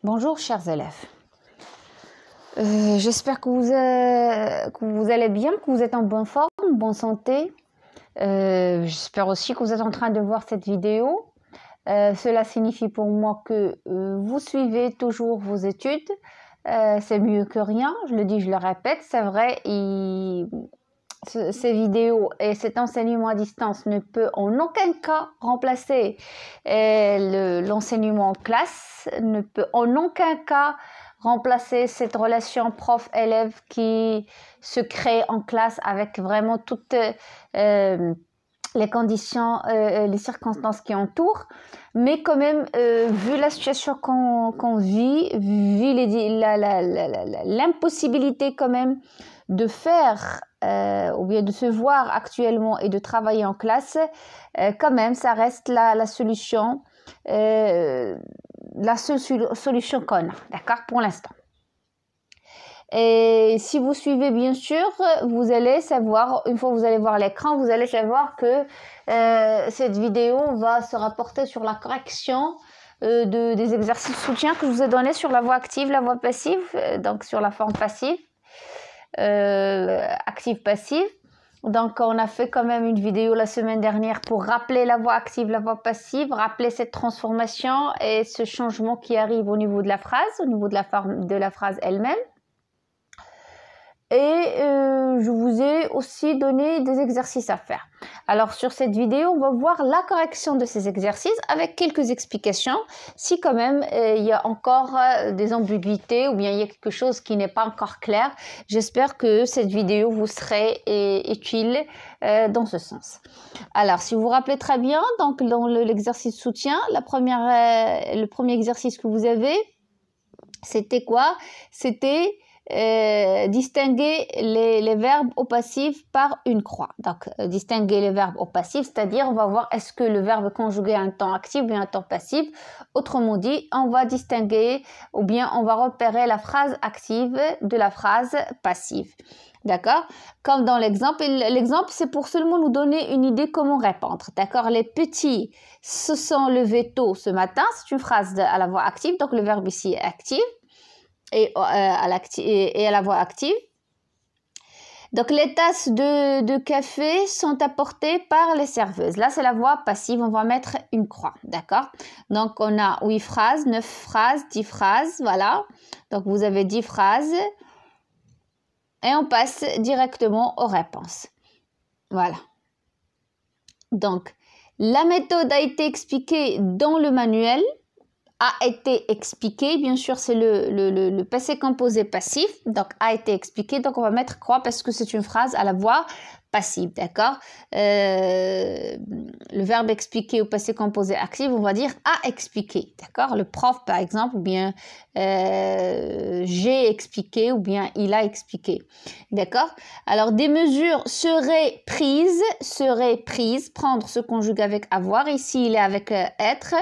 Bonjour chers élèves. J'espère que vous allez bien, que vous êtes en bonne forme, bonne santé. J'espère aussi que vous êtes en train de voir cette vidéo. Cela signifie pour moi que vous suivez toujours vos études. C'est mieux que rien, je le dis, je le répète, c'est vrai. Ces vidéos et cet enseignement à distance ne peut en aucun cas remplacer l'enseignement en classe, ne peut en aucun cas remplacer cette relation prof-élève qui se crée en classe avec vraiment toutes les conditions, les circonstances qui entourent. Mais quand même, vu la situation qu'on vit, vu l'impossibilité quand même de faire ou bien de se voir actuellement et de travailler en classe, quand même, ça reste la solution, la seule solution qu'on a, d'accord, pour l'instant. Et si vous suivez, bien sûr, vous allez savoir, une fois que vous allez voir l'écran, vous allez savoir que cette vidéo va se rapporter sur la correction des exercices de soutien que je vous ai donnés sur la voix active, la voix passive, donc sur la forme passive. Active-passive. Donc, on a fait quand même une vidéo la semaine dernière pour rappeler la voix active, la voix passive, rappeler cette transformation et ce changement qui arrive au niveau de la phrase, au niveau de la forme de la phrase elle-même. Et je vous ai aussi donné des exercices à faire. Alors sur cette vidéo, on va voir la correction de ces exercices avec quelques explications. Si quand même il y a encore des ambiguïtés ou bien il y a quelque chose qui n'est pas encore clair, j'espère que cette vidéo vous serait utile dans ce sens. Alors si vous vous rappelez très bien, donc dans l'exercice soutien, le premier exercice que vous avez, c'était quoi? C'était distinguer les verbes au passif par une croix. Donc, distinguer les verbes au passif, c'est-à-dire on va voir est-ce que le verbe conjugué a un temps actif ou un temps passif. Autrement dit, on va distinguer ou bien on va repérer la phrase active de la phrase passive. D'accord? Comme dans l'exemple, c'est pour seulement nous donner une idée comment répondre. D'accord? Les petits se sont levés tôt ce matin, c'est une phrase à la voix active, donc le verbe ici est actif. Et à la voix active. Donc, les tasses de café sont apportées par les serveuses. Là, c'est la voix passive. On va mettre une croix. D'accord? Donc, on a 8 phrases, 9 phrases, 10 phrases. Voilà. Donc, vous avez 10 phrases. Et on passe directement aux réponses. Voilà. Donc, la méthode a été expliquée dans le manuel. A été expliqué, bien sûr c'est le passé composé passif, donc a été expliqué, donc on va mettre quoi parce que c'est une phrase à la voix passive, d'accord? Le verbe expliquer au passé composé actif, on va dire a expliqué, d'accord? Le prof par exemple, ou bien j'ai expliqué, ou bien il a expliqué, d'accord? Alors des mesures seraient prises, prendre se conjugue avec avoir, ici il est avec être,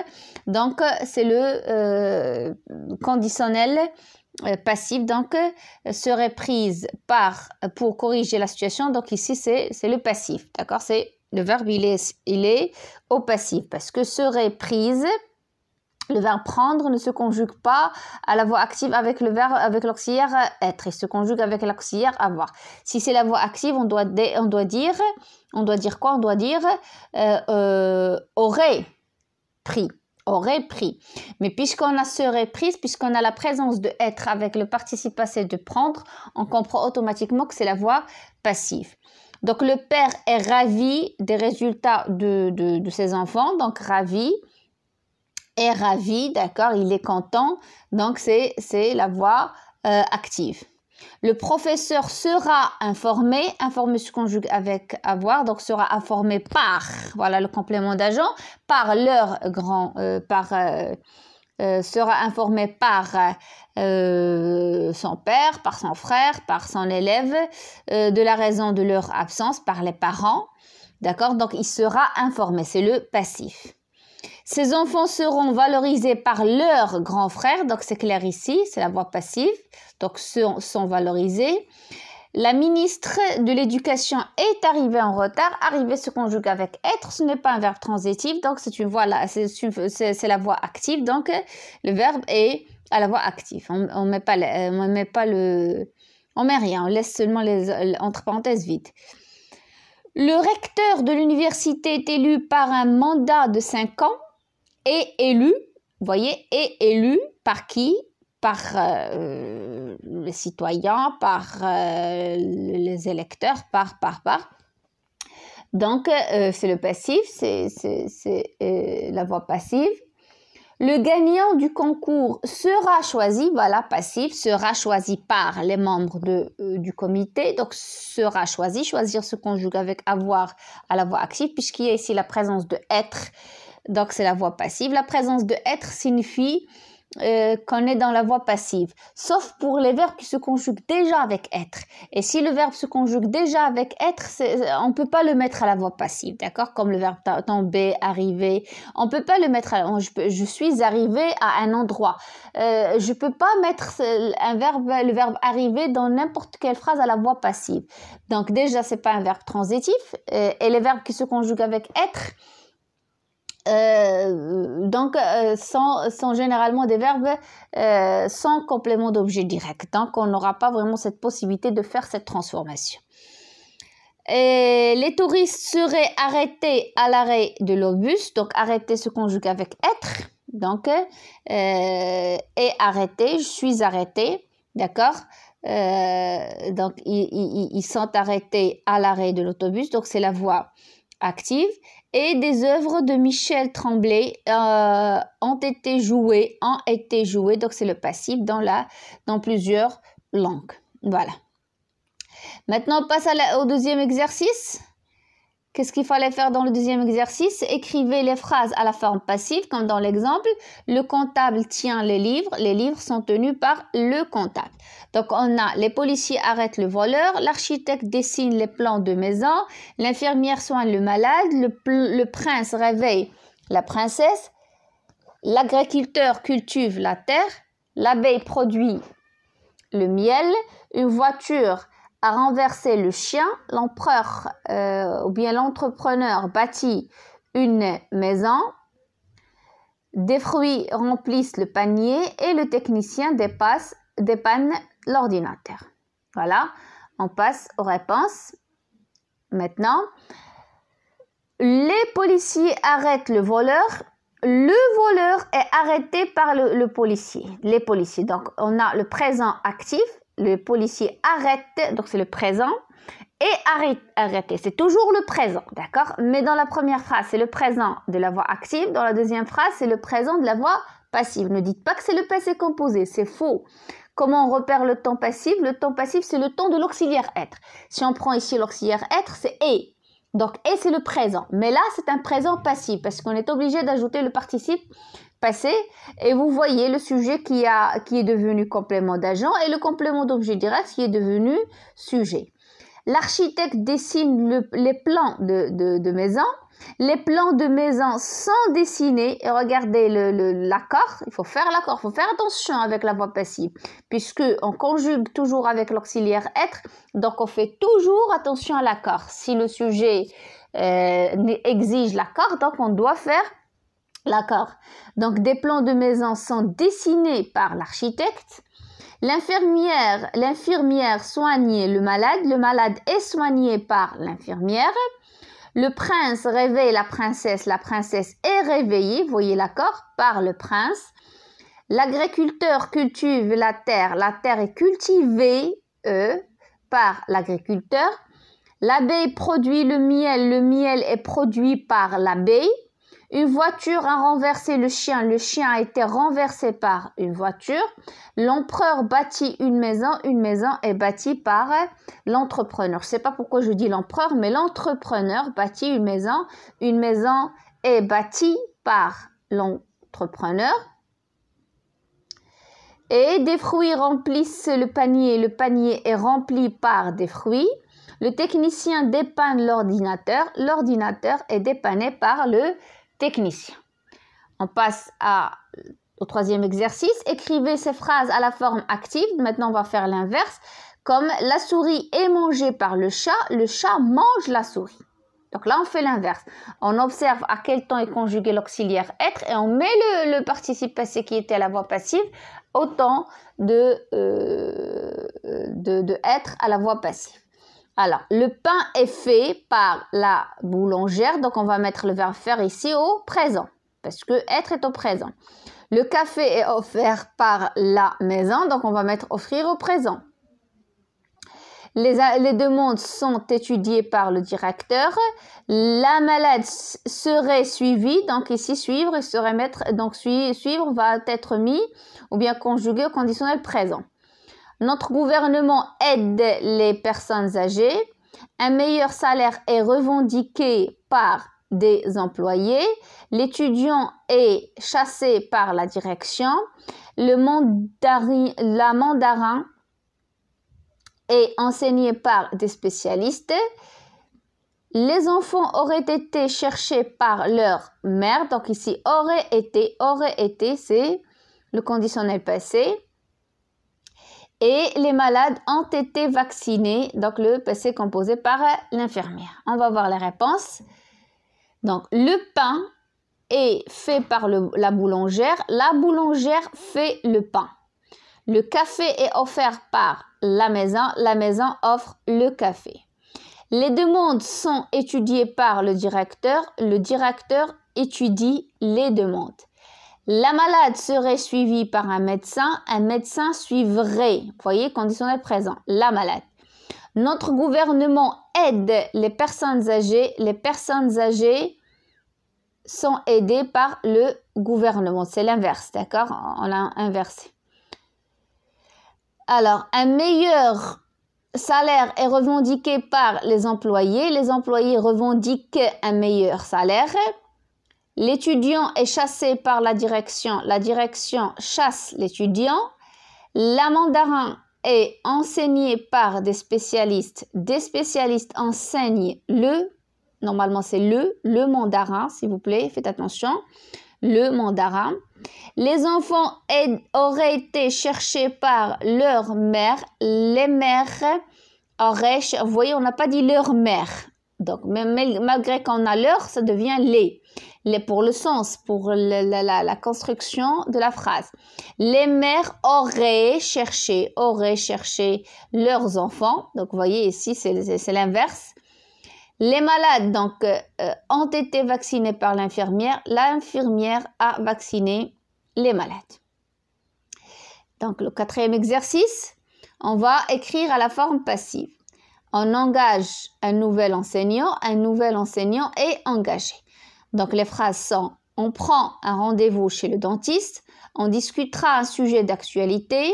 donc c'est le conditionnel passif, donc serait prise pour corriger la situation, donc ici c'est le passif, d'accord, c'est le verbe il est au passif parce que serait prise, le verbe prendre ne se conjugue pas à la voix active avec l'auxiliaire être, il se conjugue avec l'auxiliaire avoir. Si c'est la voix active, on doit dire quoi? On doit dire aurait pris. Mais puisqu'on a serait prise, puisqu'on a la présence de être avec le participe passé de prendre, on comprend automatiquement que c'est la voix passive. Donc le père est ravi des résultats de ses enfants, donc ravi, est ravi, d'accord, il est content, donc c'est la voix active. Le professeur sera informé se conjugue avec avoir, donc sera informé par, voilà le complément d'agent, par sera informé par son père, par son frère, par son élève, de la raison de leur absence, par les parents, d'accord, donc il sera informé, c'est le passif. Ces enfants seront valorisés par leurs grands frères, donc c'est clair ici, c'est la voix passive, donc sont valorisés. La ministre de l'Éducation est arrivée en retard. Arriver se conjugue avec être. Ce n'est pas un verbe transitif, donc c'est une voix là, c'est la voix active. Donc le verbe est à la voix active. On met pas on met rien. On laisse seulement les entre parenthèses vides. Le recteur de l'université est élu par un mandat de 5 ans. Est élu, vous voyez, est élu par qui? Par les citoyens, par les électeurs, par. Donc, c'est le passif, c'est la voix passive. Le gagnant du concours sera choisi, voilà, passif, sera choisi par les membres du comité. Donc, sera choisi, choisir se conjugue avec avoir à la voix active, puisqu'il y a ici la présence de être. Donc, c'est la voix passive. La présence de être signifie qu'on est dans la voix passive, sauf pour les verbes qui se conjuguent déjà avec être. Et si le verbe se conjugue déjà avec être, on ne peut pas le mettre à la voix passive, d'accord? Comme le verbe tomber, arriver. On ne peut pas le mettre je suis arrivé à un endroit. Je ne peux pas mettre le verbe arriver dans n'importe quelle phrase à la voix passive. Donc déjà, ce n'est pas un verbe transitif. Et les verbes qui se conjuguent avec être, sont généralement des verbes sans complément d'objet direct. Donc, on n'aura pas vraiment cette possibilité de faire cette transformation. Et les touristes seraient arrêtés à l'arrêt de l'autobus. Donc, arrêter se conjugue avec être. Donc, et arrêté, je suis arrêté. D'accord? Donc, ils sont arrêtés à l'arrêt de l'autobus. Donc, c'est la voix active. Et des œuvres de Michel Tremblay ont été jouées, donc c'est le passif dans plusieurs langues. Voilà. Maintenant, on passe au deuxième exercice. Qu'est-ce qu'il fallait faire dans le deuxième exercice? Écrivez les phrases à la forme passive, comme dans l'exemple. Le comptable tient les livres sont tenus par le comptable. Donc, on a les policiers arrêtent le voleur, l'architecte dessine les plans de maison, l'infirmière soigne le malade, le prince réveille la princesse, l'agriculteur cultive la terre, l'abeille produit le miel, une voiture a renversé le chien, l'empereur ou bien l'entrepreneur bâtit une maison, des fruits remplissent le panier et le technicien dépanne l'ordinateur. Voilà, on passe aux réponses. Maintenant, les policiers arrêtent le voleur. Le voleur est arrêté par le policier. Les policiers, donc on a le présent actif. Le policier arrête, donc c'est le présent, et arrêter, c'est toujours le présent, d'accord? Mais dans la première phrase, c'est le présent de la voix active. Dans la deuxième phrase, c'est le présent de la voix passive. Ne dites pas que c'est le passé composé, c'est faux. Comment on repère le temps passif? Le temps passif, c'est le temps de l'auxiliaire être. Si on prend ici l'auxiliaire être, c'est est. Donc, et c'est le présent. Mais là, c'est un présent passif parce qu'on est obligé d'ajouter le participe passé. Et vous voyez le sujet qui est devenu complément d'agent et le complément d'objet direct qui est devenu sujet. L'architecte dessine les plans de maison. Les plans de maison sont dessinés. Et regardez l'accord. Il faut faire l'accord. Il faut faire attention avec la voix passive. Puisqu'on conjugue toujours avec l'auxiliaire être. Donc, on fait toujours attention à l'accord. Si le sujet exige l'accord, donc on doit faire l'accord. Donc, des plans de maison sont dessinés par l'architecte. L'infirmière soigne le malade est soigné par l'infirmière. Le prince réveille la princesse est réveillée, voyez l'accord, par le prince. L'agriculteur cultive la terre est cultivée par l'agriculteur. L'abeille produit le miel est produit par l'abeille. Une voiture a renversé le chien a été renversé par une voiture. L'empereur bâtit une maison est bâtie par l'entrepreneur. Je ne sais pas pourquoi je dis l'empereur, mais l'entrepreneur bâtit une maison est bâtie par l'entrepreneur. Et des fruits remplissent le panier est rempli par des fruits. Le technicien dépanne l'ordinateur est dépanné par le technicien. On passe au troisième exercice. Écrivez ces phrases à la forme active. Maintenant, on va faire l'inverse. Comme la souris est mangée par le chat mange la souris. Donc là, on fait l'inverse. On observe à quel temps est conjugué l'auxiliaire être et on met le participe passé qui était à la voix passive au temps de être à la voix passive. Alors, le pain est fait par la boulangère, donc on va mettre le verbe faire ici au présent, parce que être est au présent. Le café est offert par la maison, donc on va mettre offrir au présent. Les demandes sont étudiées par le directeur. La malade serait suivie, donc ici suivre, serait mettre, donc suivre va être mis ou bien conjugué au conditionnel présent. Notre gouvernement aide les personnes âgées. Un meilleur salaire est revendiqué par des employés. L'étudiant est chassé par la direction. La mandarin est enseigné par des spécialistes. Les enfants auraient été cherchés par leur mère. Donc ici, aurait été, c'est le conditionnel passé. Et les malades ont été vaccinés, donc le passé composé par l'infirmière. On va voir les réponses. Donc, le pain est fait par la boulangère. La boulangère fait le pain. Le café est offert par la maison offre le café. Les demandes sont étudiées par le directeur étudie les demandes. La malade serait suivie par un médecin suivrait, vous voyez, conditionnel présent, la malade. Notre gouvernement aide les personnes âgées sont aidées par le gouvernement, c'est l'inverse, d'accord? On l'a inversé. Alors, un meilleur salaire est revendiqué par les employés revendiquent un meilleur salaire. L'étudiant est chassé par la direction chasse l'étudiant. La mandarin est enseigné par des spécialistes enseignent normalement c'est le mandarin, s'il vous plaît, faites attention, le mandarin. Les enfants auraient été cherchés par leur mère, les mères auraient, vous voyez, on n'a pas dit leur mère, donc malgré qu'on a leur, ça devient les pour le sens, pour la construction de la phrase. Les mères auraient cherché leurs enfants. Donc, vous voyez ici, c'est l'inverse. Les malades, donc, ont été vaccinés par l'infirmière. L'infirmière a vacciné les malades. Donc, le quatrième exercice, on va écrire à la forme passive. On engage un nouvel enseignant est engagé. Donc, les phrases sont « On prend un rendez-vous chez le dentiste »,« On discutera un sujet d'actualité »,«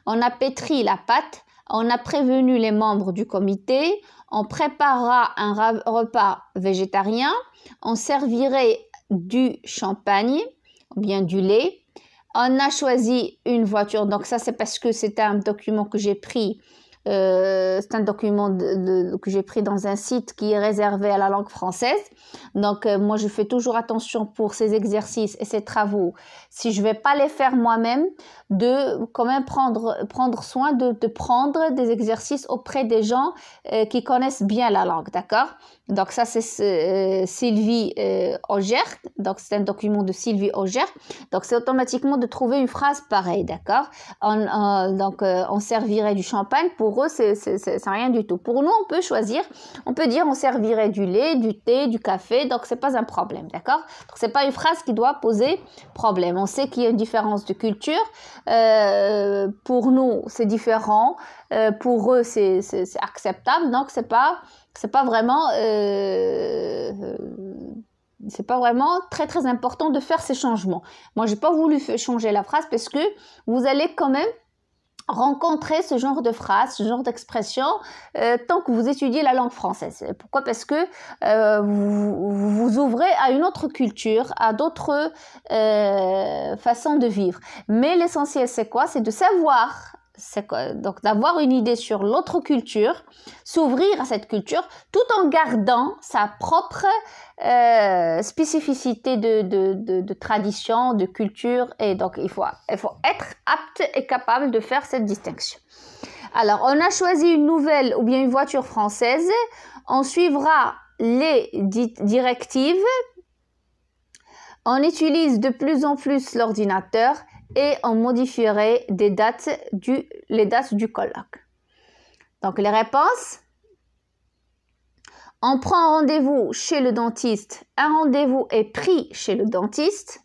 On a pétri la pâte »,« On a prévenu les membres du comité »,« On préparera un repas végétarien »,« On servirait du champagne » ou bien du lait. « On a choisi une voiture ». Donc, ça, c'est parce que c'est un document que j'ai pris. C'est un document que j'ai pris dans un site qui est réservé à la langue française. Donc, moi, je fais toujours attention pour ces exercices et ces travaux. Si je ne vais pas les faire moi-même, de quand même prendre soin de prendre des exercices auprès des gens qui connaissent bien la langue, d'accord? Donc, ça, c'est Sylvie Auger. Donc, c'est un document de Sylvie Auger. Donc, c'est automatiquement de trouver une phrase pareille, d'accord? On servirait du champagne. Pour eux, c'est rien du tout. Pour nous, on peut choisir. On peut dire on servirait du lait, du thé, du café. Donc, c'est pas un problème, d'accord? Donc, c'est pas une phrase qui doit poser problème. On sait qu'il y a une différence de culture. Pour nous, c'est différent. Pour eux, c'est acceptable. Donc, c'est pas vraiment très très important de faire ces changements. Moi, j'ai pas voulu changer la phrase parce que vous allez quand même rencontrer ce genre de phrase, ce genre d'expression tant que vous étudiez la langue française. Pourquoi? Parce que vous ouvrez à une autre culture, à d'autres façons de vivre. Mais l'essentiel, c'est quoi? C'est de savoir, donc d'avoir une idée sur l'autre culture, s'ouvrir à cette culture, tout en gardant sa propre spécificité de tradition, de culture, et donc il faut être apte et capable de faire cette distinction. Alors, on a choisi une nouvelle ou bien une voiture française. On suivra les directives. On utilise de plus en plus l'ordinateur et on modifierait les dates du colloque. Donc, les réponses. On prend rendez-vous chez le dentiste. Un rendez-vous est pris chez le dentiste.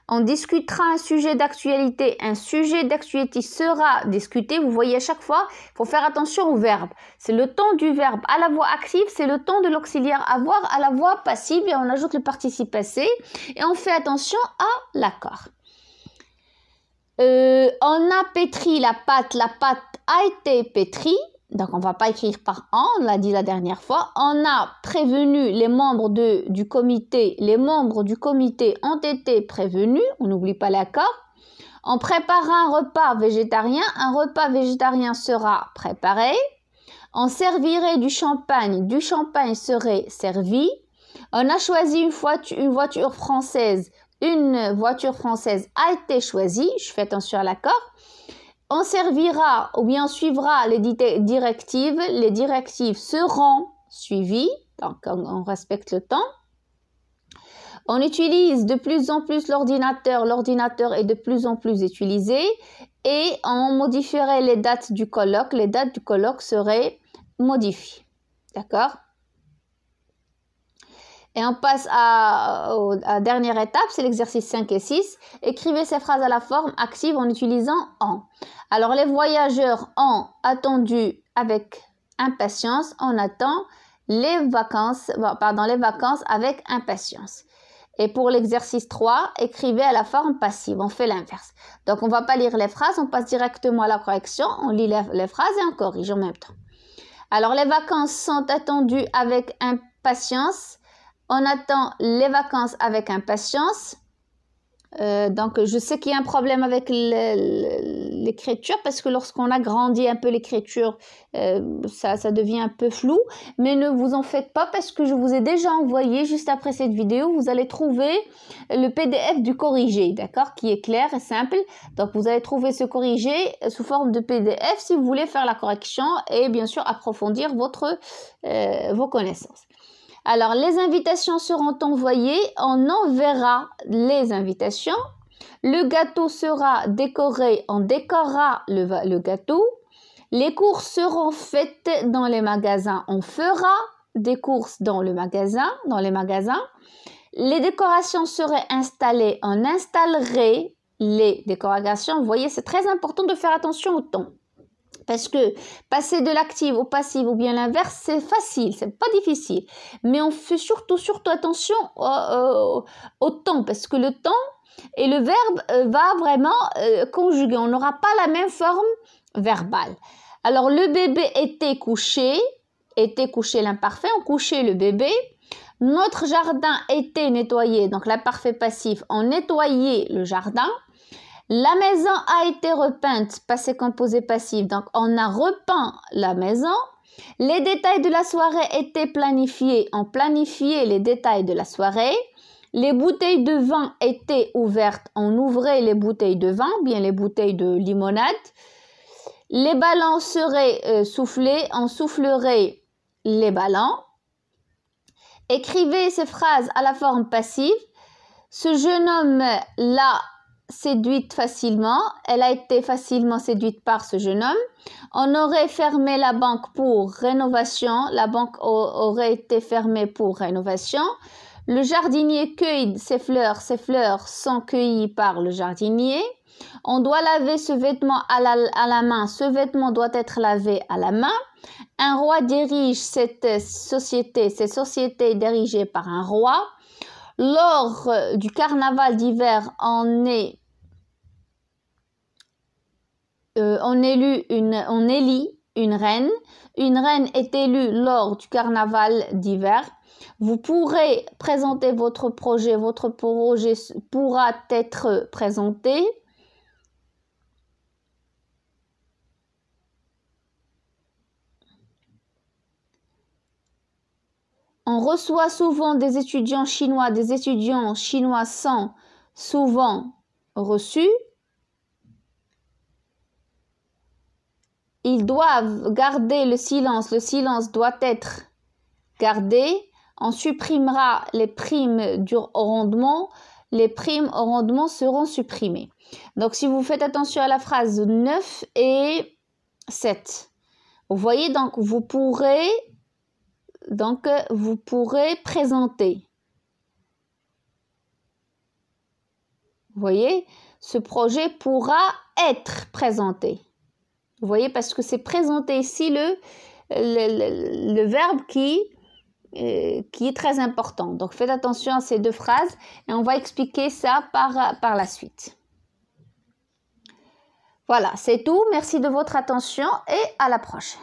On discutera un sujet d'actualité. Un sujet d'actualité sera discuté. Vous voyez, à chaque fois, il faut faire attention au verbe. C'est le temps du verbe à la voix active, c'est le temps de l'auxiliaire avoir à la voix passive et on ajoute le participe passé et on fait attention à l'accord. On a pétri la pâte a été pétrie. Donc, on ne va pas écrire par an, on l'a dit la dernière fois. On a prévenu les membres du comité. Les membres du comité ont été prévenus. On n'oublie pas l'accord. On prépare un repas végétarien. Un repas végétarien sera préparé. On servirait du champagne. Du champagne serait servi. On a choisi une voiture française. Une voiture française a été choisie. Je fais attention à l'accord. On servira ou bien on suivra les directives. Les directives seront suivies. Donc, on respecte le temps. On utilise de plus en plus l'ordinateur. L'ordinateur est de plus en plus utilisé. Et on modifierait les dates du colloque. Les dates du colloque seraient modifiées. D'accord ? Et on passe à la dernière étape, c'est l'exercice 5 et 6. Écrivez ces phrases à la forme active en utilisant « en ». Alors, les voyageurs ont attendu avec impatience. On attend les vacances avec impatience. Et pour l'exercice 3, écrivez à la forme passive. On fait l'inverse. Donc, on ne va pas lire les phrases, on passe directement à la correction. On lit les phrases et on corrige en même temps. Alors, les vacances sont attendues avec impatience. On attend les vacances avec impatience. Donc, je sais qu'il y a un problème avec l'écriture parce que lorsqu'on agrandit un peu l'écriture, ça devient un peu flou. Mais ne vous en faites pas parce que je vous ai déjà envoyé, juste après cette vidéo, vous allez trouver le PDF du corrigé, d'accord, qui est clair et simple. Donc, vous allez trouver ce corrigé sous forme de PDF si vous voulez faire la correction et bien sûr approfondir vos connaissances. Alors, les invitations seront envoyées, on enverra les invitations. Le gâteau sera décoré, on décorera le gâteau. Les courses seront faites dans les magasins, on fera des courses dans les magasins. Les décorations seraient installées, on installerait les décorations. Vous voyez, c'est très important de faire attention au temps. Parce que passer de l'active au passif ou bien l'inverse, c'est facile, c'est pas difficile. Mais on fait surtout attention au temps parce que le temps et le verbe va vraiment conjuguer. On n'aura pas la même forme verbale. Alors, le bébé était couché l'imparfait, on couchait le bébé. Notre jardin était nettoyé, donc l'imparfait passif, on nettoyait le jardin. La maison a été repeinte, passé composé passif, donc on a repeint la maison. Les détails de la soirée étaient planifiés, on planifiait les détails de la soirée. Les bouteilles de vin étaient ouvertes, on ouvrait les bouteilles de vin, bien les bouteilles de limonade. Les ballons seraient soufflés, on soufflerait les ballons. Écrivez ces phrases à la forme passive. Ce jeune homme l'a séduite facilement, elle a été facilement séduite par ce jeune homme. On aurait fermé la banque pour rénovation, la banque aurait été fermée pour rénovation. Le jardinier cueille ses fleurs sont cueillies par le jardinier. On doit laver ce vêtement à la main, ce vêtement doit être lavé à la main. Un roi dirige cette société dirigée par un roi. Lors du carnaval d'hiver, on élit une reine. Une reine est élue lors du carnaval d'hiver. Vous pourrez présenter votre projet pourra être présenté. On reçoit souvent des étudiants chinois. Des étudiants chinois sont souvent reçus. ils doivent garder le silence doit être gardé. On supprimera les primes au rendement, les primes au rendement seront supprimées. Donc, si vous faites attention à la phrase 9 et 7, vous voyez, donc vous pourrez présenter. Vous voyez, ce projet pourra être présenté. Vous voyez, parce que c'est présenté ici le verbe qui est très important. Donc, faites attention à ces deux phrases et on va expliquer ça par la suite. Voilà, c'est tout. Merci de votre attention et à la prochaine.